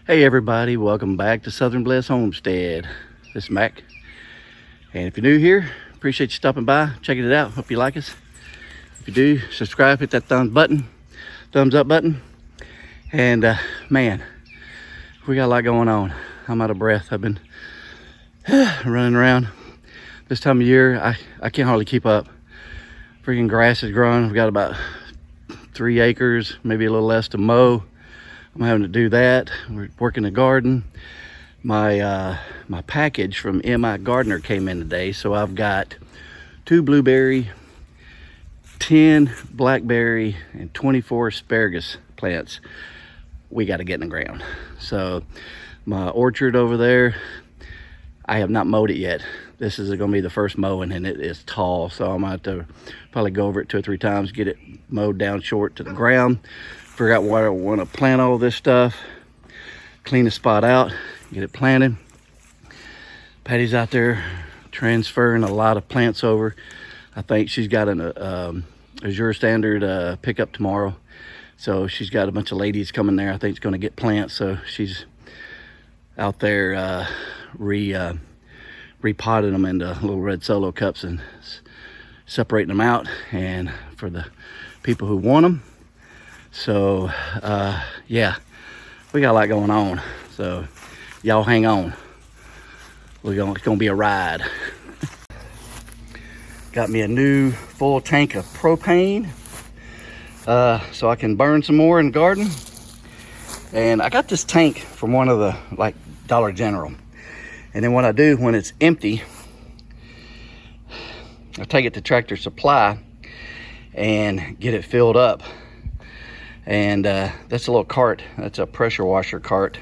Hey everybody, welcome back to Southern Blessed Homestead. This is Mac. And if you're new here, appreciate you stopping by, checking it out. Hope you like us. If you do, subscribe, hit that thumbs up button. And man, we got a lot going on. I'm out of breath. I've been running around. This time of year, I can't hardly keep up. Freaking grass is growing. We've got about 3 acres, maybe a little less to mow. I'm having to do that. We're working the garden. My package from M.I. Gardener came in today, so I've got 2 blueberry, 10 blackberry, and 24 asparagus plants we got to get in the ground. So my orchard over there, I have not mowed it yet. This is going to be the first mowing, and it is tall, so I'm going to have to probably go over it 2 or 3 times, get it mowed down short to the ground, figure out where I want to plant all this stuff, clean the spot out, get it planted. Patty's out there transferring a lot of plants over. I think she's got an Azure Standard pickup tomorrow, so she's got a bunch of ladies coming there. I think it's going to get plants, so she's out there repotting them into little red solo cups and separating them out, and for the people who want them. So yeah, we got a lot going on, so y'all hang on. It's gonna be a ride. Got me a new full tank of propane so I can burn some more in the garden. And I got this tank from one of the Dollar General, and then what I do when it's empty, I take it to Tractor Supply and get it filled up. And that's a little cart. That's a pressure washer cart.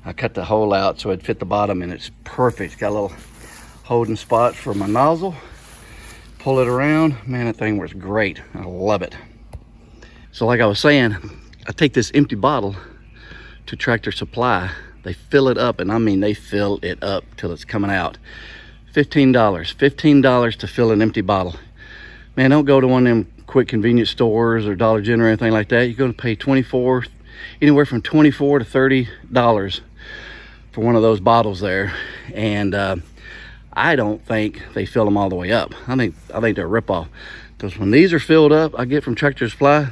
I cut the hole out so it fit the bottom, and it's perfect. It's got a little holding spot for my nozzle. Pull it around. Man, that thing works great. I love it. So like I was saying, I take this empty bottle to Tractor Supply. They fill it up, and I mean they fill it up till it's coming out. $15 to fill an empty bottle. Man, don't go to one of them quick convenience stores or Dollar General or anything like that. You're going to pay anywhere from $24 to $30 for one of those bottles there. And I don't think they fill them all the way up. I think they're a ripoff, because when these are filled up, I get from Tractor Supply,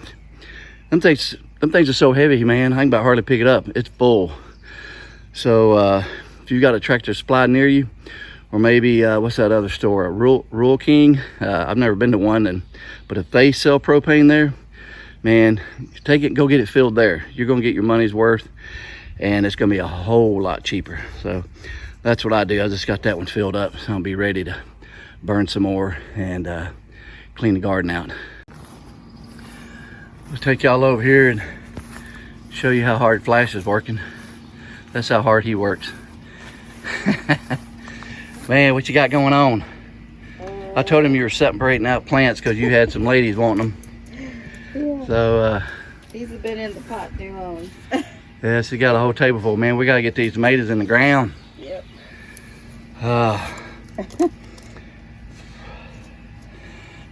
them things are so heavy, man, I can about hardly pick it up. It's full. So if you got a Tractor Supply near you, or maybe what's that other store, Rural King, I've never been to one, but if they sell propane there, man, take it and go get it filled there. You're gonna get your money's worth, and it's gonna be a whole lot cheaper. So that's what I do. I just got that one filled up, so I'll be ready to burn some more and clean the garden out. Let's take y'all over here and show you how hard Flash is working. That's how hard he works. Man, what you got going on? I told him you were separating out plants because you had some ladies wanting them. Yeah. So these have been in the pot too long. yeah, she got a whole table full. Man, we gotta get these tomatoes in the ground. Yep.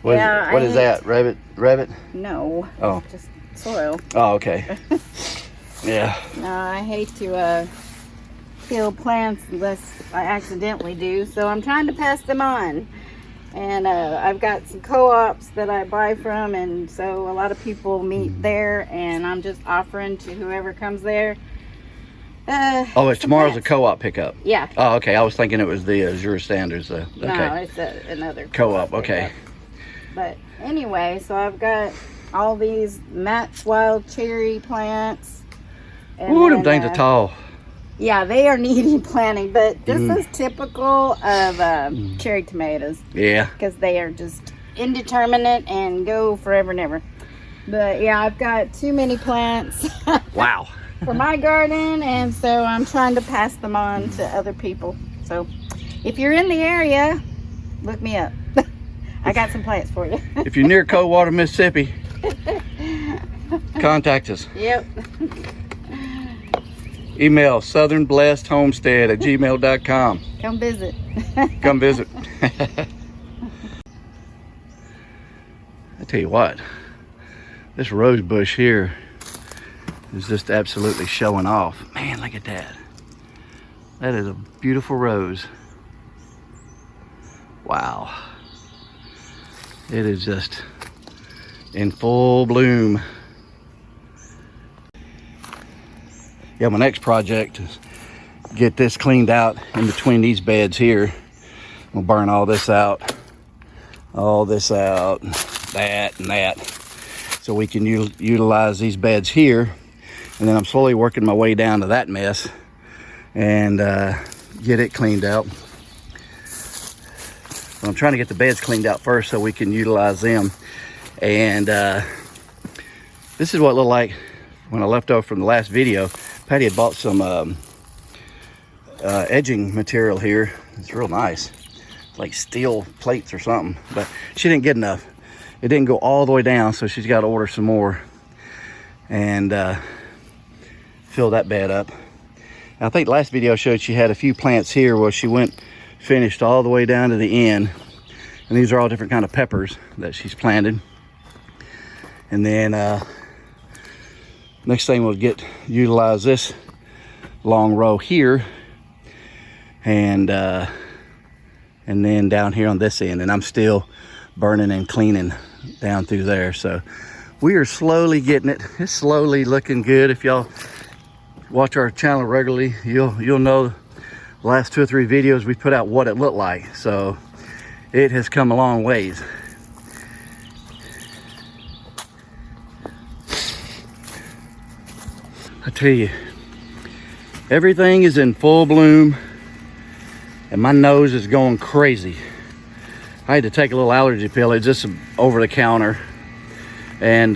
What is that? Rabbit? No. Oh. Just soil. Oh, okay. Yeah. No, I hate to kill plants unless I accidentally do, so I'm trying to pass them on. And I've got some co-ops that I buy from, and so a lot of people meet there, and I'm just offering to whoever comes there. It's tomorrow's plants. A co-op pickup. Yeah. Oh, okay. I was thinking it was the Azure Standards. Okay. No, it's another co-op. Okay. But anyway, so I've got all these Matt's Wild Cherry plants. Ooh, them things are tall. Yeah, they are needing planting, but this is typical of cherry tomatoes. Yeah. Because they are just indeterminate and go forever and ever. But yeah, I've got too many plants. Wow. For my garden, and so I'm trying to pass them on to other people. So if you're in the area, look me up. I got some plants for you. If you're near Coldwater, Mississippi, contact us. Yep. Email southernblessedhomestead@gmail.com. Come visit. Come visit. I tell you what, this rose bush here is just absolutely showing off. Man, look at that. That is a beautiful rose. Wow. It is just in full bloom. Yeah, my next project is get this cleaned out in between these beds here. We'll burn all this out, that and that, so we can utilize these beds here. And then I'm slowly working my way down to that mess and get it cleaned out. But I'm trying to get the beds cleaned out first so we can utilize them. And this is what it looked like when I left over from the last video. Patty had bought some edging material here. It's real nice. It's like steel plates or something, but she didn't get enough. It didn't go all the way down, so she's got to order some more and fill that bed up. I think the last video showed she had a few plants here where she finished all the way down to the end. And these are all different kind of peppers that she's planted. And then next thing we'll utilize this long row here, and then down here on this end. And I'm still burning and cleaning down through there. So we are slowly getting it. It's slowly looking good. If y'all watch our channel regularly, you'll know the last 2 or 3 videos we put out what it looked like. So it has come a long ways. I tell you, everything is in full bloom and my nose is going crazy. I had to take a little allergy pill. It's just over the counter. And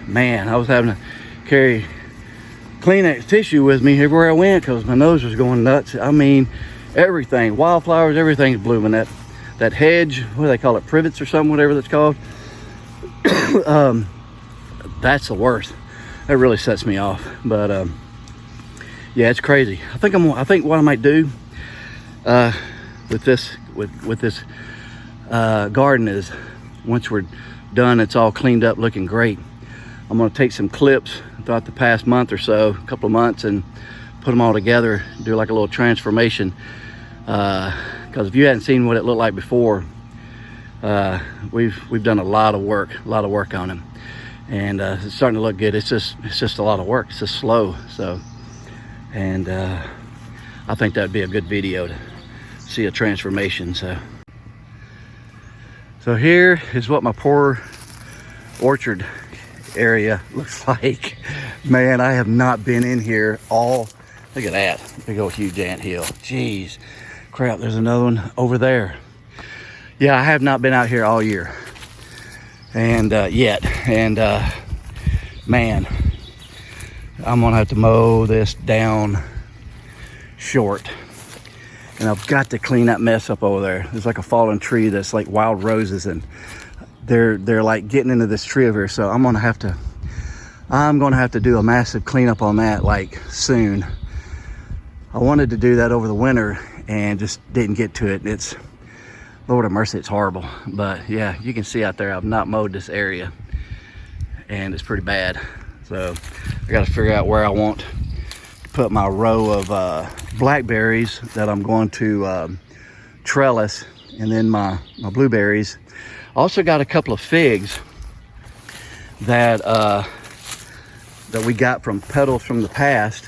man, I was having to carry Kleenex tissue with me everywhere I went because my nose was going nuts. I mean, everything, wildflowers, everything's blooming. That hedge, what do they call it, privets or something, whatever that's called. That's the worst. That really sets me off. But yeah, it's crazy. I think what I might do with this garden is, once we're done, it's all cleaned up, looking great. I'm gonna take some clips throughout the past month or so, a couple of months, and put them all together, do like a little transformation. Because if you hadn't seen what it looked like before, we've done a lot of work on them, and it's starting to look good. It's just a lot of work. It's just slow. So, and I think that'd be a good video to see a transformation. So here is what my poor orchard area looks like. Man, I have not been in here all. Look at that big old huge anthill. Jeez, crap, there's another one over there. Yeah, I have not been out here all year and yet, and man, I'm gonna have to mow this down short. And I've got to clean that mess up over there. There's like a fallen tree that's like wild roses, and they're like getting into this tree over here. So I'm gonna have to do a massive cleanup on that like soon. I wanted to do that over the winter and just didn't get to it. It's, Lord have mercy, it's horrible. But yeah, you can see out there I've not mowed this area and it's pretty bad. So I got to figure out where I want to put my row of blackberries that I'm going to trellis, and then my blueberries. Also got a couple of figs that we got from petals from the past,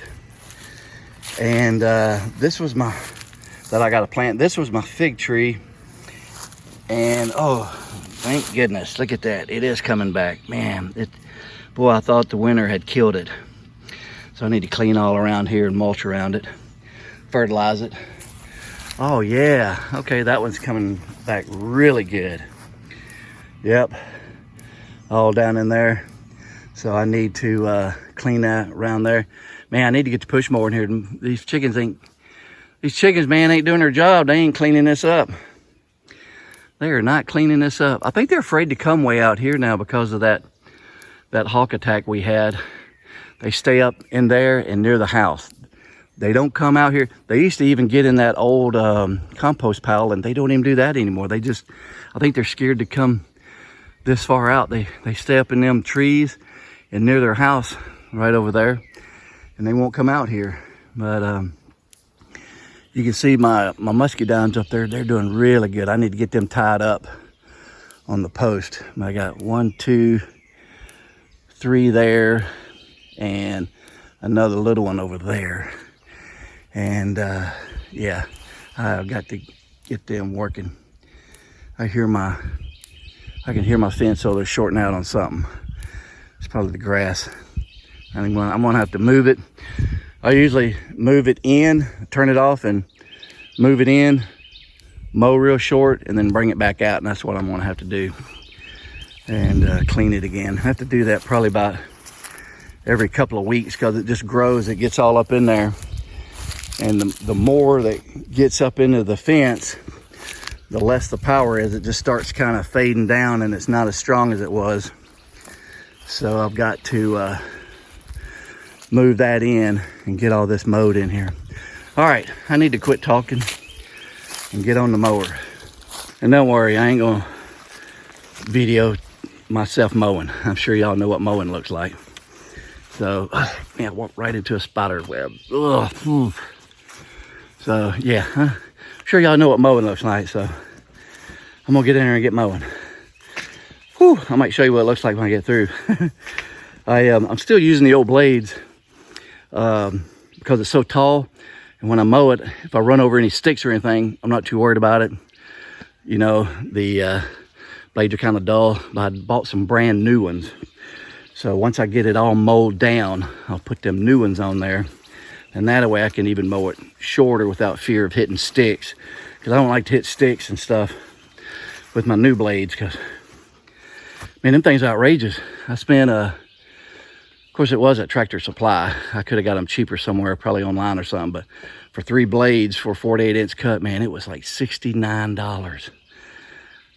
and this was that I got to plant. This was my fig tree, and oh, thank goodness, look at that, it is coming back. Man, boy, I thought the winter had killed it. So I need to clean all around here and mulch around it, fertilize it. Oh yeah, okay, that one's coming back really good. Yep, all down in there. So I need to clean that around there. Man, I need to get the push mower in here. These chickens, man, ain't doing their job. They ain't cleaning this up. They are not cleaning this up. I think they're afraid to come way out here now because of that hawk attack we had. They stay up in there and near the house. They don't come out here. They used to even get in that old compost pile, and they don't even do that anymore. I think they're scared to come this far out. They stay up in them trees and near their house. right over there, and they won't come out here. But you can see my muscadines up there. They're doing really good. I need to get them tied up on the post. I got 1, 2, 3 there, and another little one over there. And yeah, I've got to get them working. I can hear my fence, so they're shorting out on something. It's probably the grass. I'm gonna have to move it. I usually move it in, turn it off, and move it in, mow real short, and then bring it back out. And that's what I'm gonna have to do, and clean it again. I have to do that probably about every couple of weeks, because it just grows. It gets all up in there, and the more that gets up into the fence, the less the power is. It just starts kind of fading down, and it's not as strong as it was. So I've got to move that in and get all this mowed in here. All right, I need to quit talking and get on the mower. And don't worry, I ain't gonna video myself mowing. I'm sure y'all know what mowing looks like. So, man, I walked right into a spider web. Ugh. So, yeah, I'm sure y'all know what mowing looks like. So, I'm gonna get in there and get mowing. Whew, I might show you what it looks like when I get through. I'm still using the old blades because it's so tall. And when I mow it, if I run over any sticks or anything, I'm not too worried about it. You know, the blades are kind of dull, but I bought some brand new ones. So once I get it all mowed down, I'll put them new ones on there. And that way I can even mow it shorter without fear of hitting sticks. Because I don't like to hit sticks and stuff with my new blades. Because, man, them things are outrageous. I spent, of course it was at Tractor Supply. I could have got them cheaper somewhere, probably online or something. But for 3 blades for a 48-inch cut, man, it was like $69.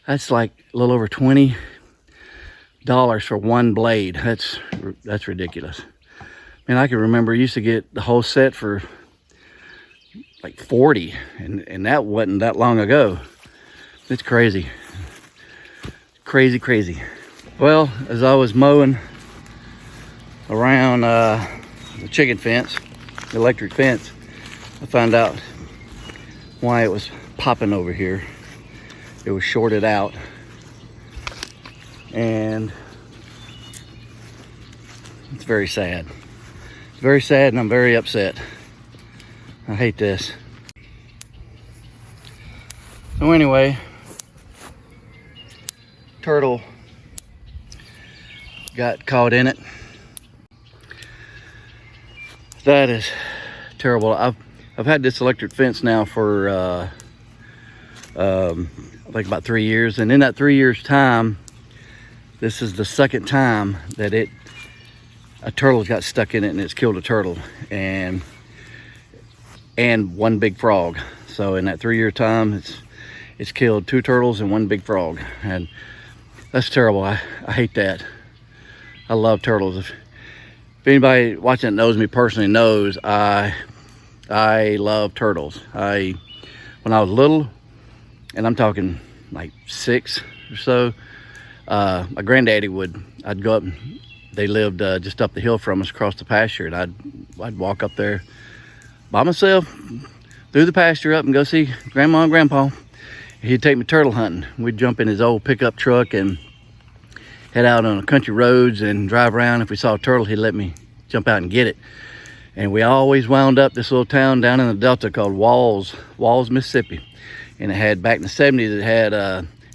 That's like a little over $20 for one blade. That's ridiculous. Man, I can remember I used to get the whole set for like 40, and that wasn't that long ago. It's crazy. Crazy, crazy. Well, as I was mowing around the chicken fence, the electric fence, I found out why it was popping over here. It was shorted out, and it's very sad. Very sad, and I'm very upset. I hate this. So anyway, turtle got caught in it. That is terrible. I've had this electric fence now for I think about 3 years, and in that 3 years time, this is the second time that a turtle's got stuck in it and it's killed a turtle and one big frog. So in that 3 year time, it's killed 2 turtles and 1 big frog, and that's terrible. I hate that. I love turtles. If anybody watching that knows me personally knows I love turtles. When I was little, and I'm talking like 6 or so, my granddaddy I'd go up. They lived just up the hill from us across the pasture, and I'd walk up there by myself through the pasture up and go see Grandma and Grandpa. He'd take me turtle hunting. We'd jump in his old pickup truck and head out on the country roads and drive around. If we saw a turtle, he'd let me jump out and get it. And we always wound up this little town down in the Delta called Walls, Mississippi. And it had, back in the 70s, it had,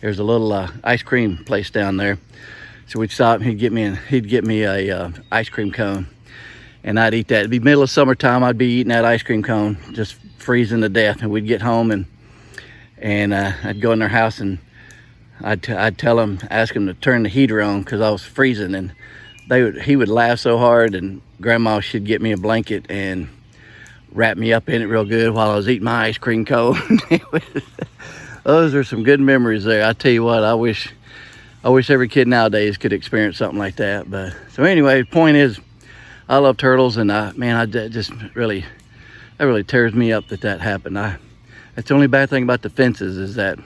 there's a little ice cream place down there. So we'd stop, and he'd get me a ice cream cone, and I'd eat that. It'd be middle of summertime, I'd be eating that ice cream cone, just freezing to death. And we'd get home, and I'd go in their house, and I'd tell him, ask him to turn the heater on because I was freezing, and he would laugh so hard, and Grandma should get me a blanket and wrap me up in it real good while I was eating my ice cream cone. Those are some good memories there. I tell you what, I wish every kid nowadays could experience something like that. But so anyway, the point is, I love turtles, and that really tears me up that happened. That's the only bad thing about the fences is that,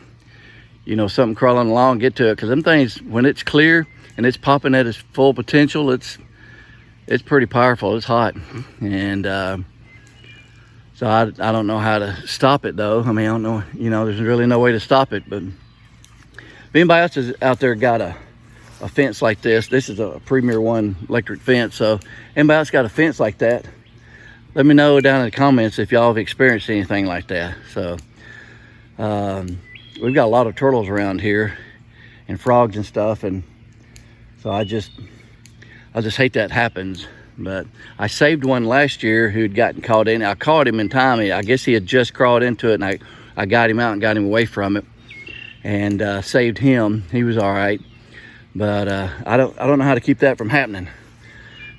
you know, something crawling along, get to it, because them things, when it's clear and it's popping at its full potential, it's it's pretty powerful. It's hot, and so I don't know how to stop it though. I mean, I don't know, you know, there's really no way to stop it. But if anybody else is out there got a fence like this is a Premier One electric fence. So anybody else got a fence like that, let me know down in the comments if y'all have experienced anything like that. So we've got a lot of turtles around here and frogs and stuff, and so I just hate that happens. But I saved one last year who'd gotten caught in. I caught him in time. I guess he had just crawled into it, and I got him out and got him away from it, and saved him. He was all right. But I don't know how to keep that from happening.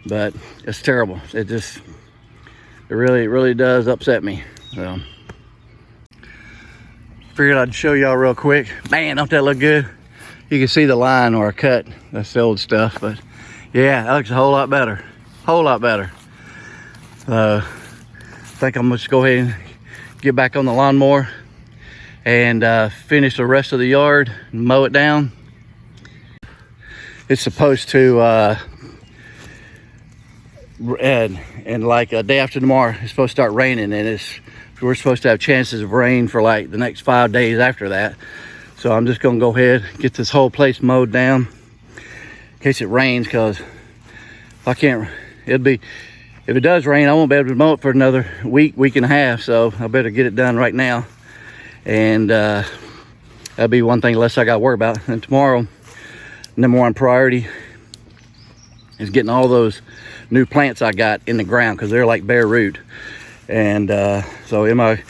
But it's terrible. It really does upset me. So figured I'd show y'all real quick. Man, don't that look good? You can see the line where I cut. That's the old stuff, but yeah, that looks a whole lot better. Whole lot better. I think I'm just go ahead and get back on the lawnmower and finish the rest of the yard and mow it down. It's supposed to and like a day after tomorrow it's supposed to start raining, and we're supposed to have chances of rain for like the next 5 days after that. So I'm just gonna go ahead and get this whole place mowed down in case it rains, because if it does rain, I won't be able to mow it for another week and a half. So I better get it done right now, and that'll be one thing less I got to worry about. And tomorrow, number one priority is getting all those new plants I got in the ground, because they're like bare root. And so in my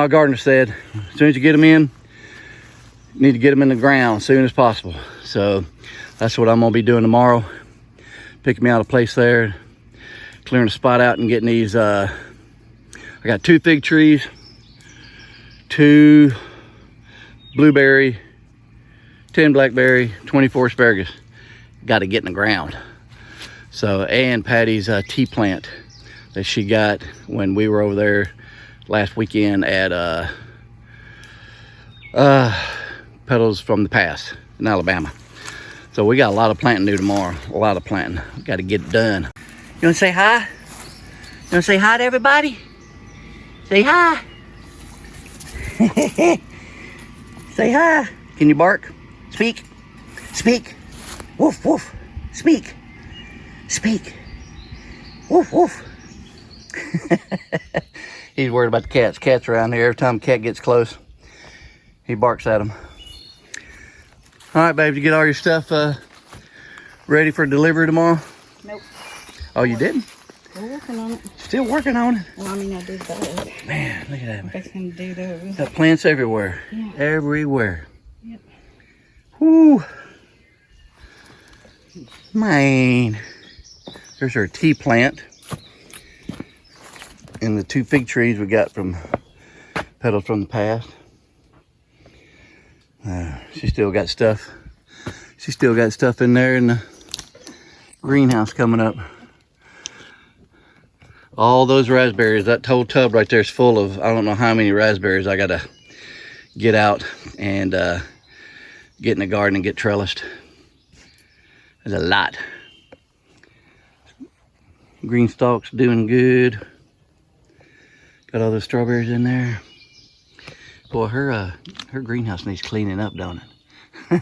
gardener said, as soon as you get them in, you need to get them in the ground as soon as possible. So that's what I'm gonna be doing tomorrow. Picking me out a place there, clearing the spot out and getting these. I got 2 fig trees, 2 blueberry, 10 blackberry, 24 asparagus. Got to get in the ground. So, and Patty's tea plant that she got when we were over there last weekend at Petals from the Past in Alabama. So we got a lot of planting to do tomorrow. A lot of planting. Got to get it done. You want to say hi? You want to say hi to everybody? Say hi. Say hi. Can you bark? Speak. Speak. Woof, woof. Speak. Speak. Woof, woof. He's worried about the cats. Cats around here. Every time a cat gets close, he barks at them. All right, babe, you get all your stuff ready for delivery tomorrow? Nope. Oh, you didn't? We're working on it. Still working on it? Well, I mean, I did that. Man, look at that. I'm fixing to do those. Got plants everywhere. Yeah. Everywhere. Yep. Whoo. Man. There's our tea plant. And the 2 fig trees we got from Petals from the Past. She still got stuff. She still got stuff in there in the greenhouse coming up. All those raspberries, that whole tub right there is full of, I don't know how many raspberries I gotta get out and get in the garden and get trellised. There's a lot. Green stalks doing good. Got all those strawberries in there. Boy, her greenhouse needs cleaning up, don't it?